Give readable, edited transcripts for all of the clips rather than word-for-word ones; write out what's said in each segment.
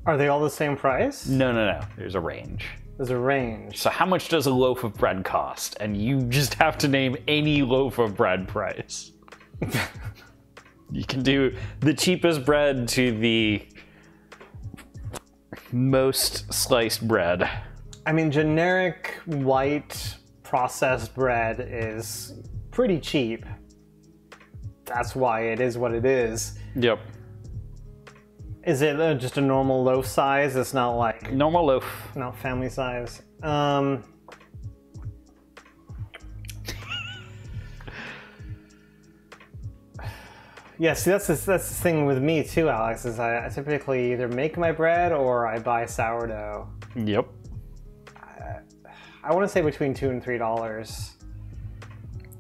Are they all the same price? No, no, no. There's a range. There's a range. So how much does a loaf of bread cost? And you just have to name any loaf of bread price. You can do the cheapest bread to the most sliced bread. I mean, generic white processed bread is pretty cheap. That's why it is what it is. Yep. Is it just a normal loaf size? It's not like... Normal loaf. Not family size. Yeah, see, that's the thing with me too, Alex, is I typically either make my bread or I buy sourdough. Yep. I want to say between $2 and $3.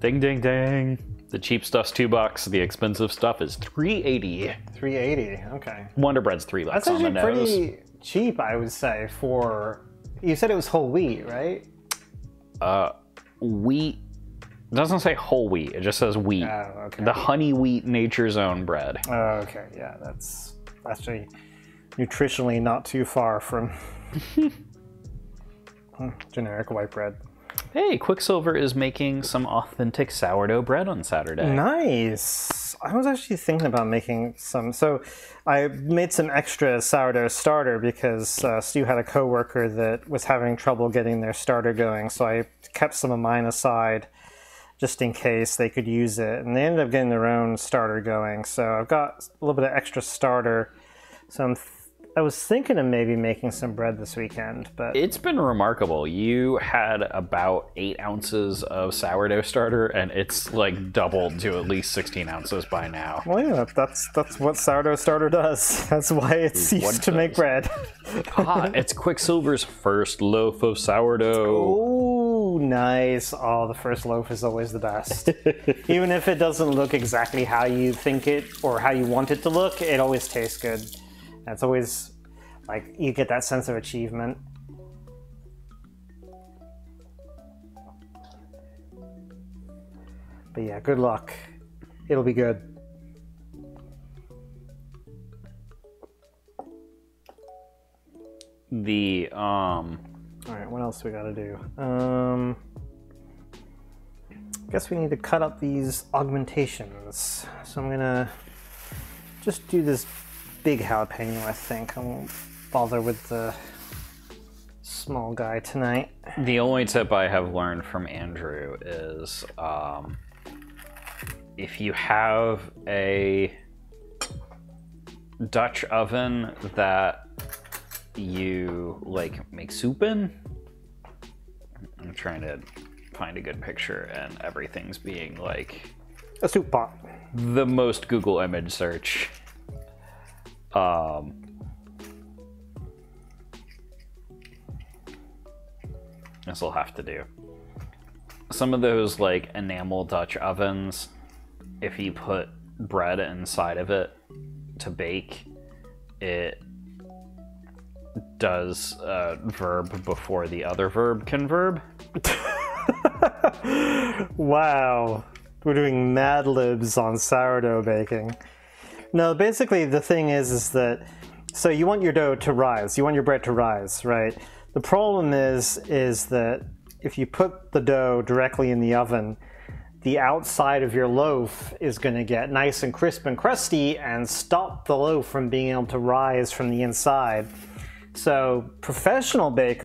Ding, ding, ding. The cheap stuff's $2. The expensive stuff is $3.80. $3.80, okay. Wonder Bread's $3 That's on the actually nose. pretty cheap, I would say, for... You said it was whole wheat, right? Wheat. It doesn't say whole wheat. It just says wheat. Oh, okay. The honey wheat Nature's Own bread. Oh, okay, yeah, that's actually nutritionally not too far from generic white bread. Hey, Quicksilver is making some authentic sourdough bread on Saturday. Nice. I was actually thinking about making some. So I made some extra sourdough starter because Stu had a coworker that was having trouble getting their starter going. So I kept some of mine aside just in case they could use it. And they ended up getting their own starter going. So I've got a little bit of extra starter. So I was thinking of maybe making some bread this weekend, but... It's been remarkable. You had about 8 ounces of sourdough starter, and it's like doubled to at least 16 ounces by now. Well, yeah, that's what sourdough starter does. That's why it ceased to make bread. It's Quicksilver's first loaf of sourdough. Oh, nice. Oh, the first loaf is always the best. Even if it doesn't look exactly how you think it or how you want it to look, it always tastes good. It's always like you get that sense of achievement. But yeah, good luck. It'll be good. Alright, what else we gotta do? Guess we need to cut up these augmentations. So I'm gonna just do this big jalapeno, I think. I won't bother with the small guy tonight. The only tip I have learned from Andrew is if you have a Dutch oven that you like make soup in, I'm trying to find a good picture and everything's being like A soup pot. the most Google image search. This will have to do. Some of those like enamel Dutch ovens, if you put bread inside of it to bake, it does a verb before the other verb can verb. Wow. We're doing Mad Libs on sourdough baking. No, basically the thing is that, so you want your dough to rise, you want your bread to rise, right? The problem is that if you put the dough directly in the oven, the outside of your loaf is going to get nice and crisp and crusty and stop the loaf from being able to rise from the inside. So professional bakers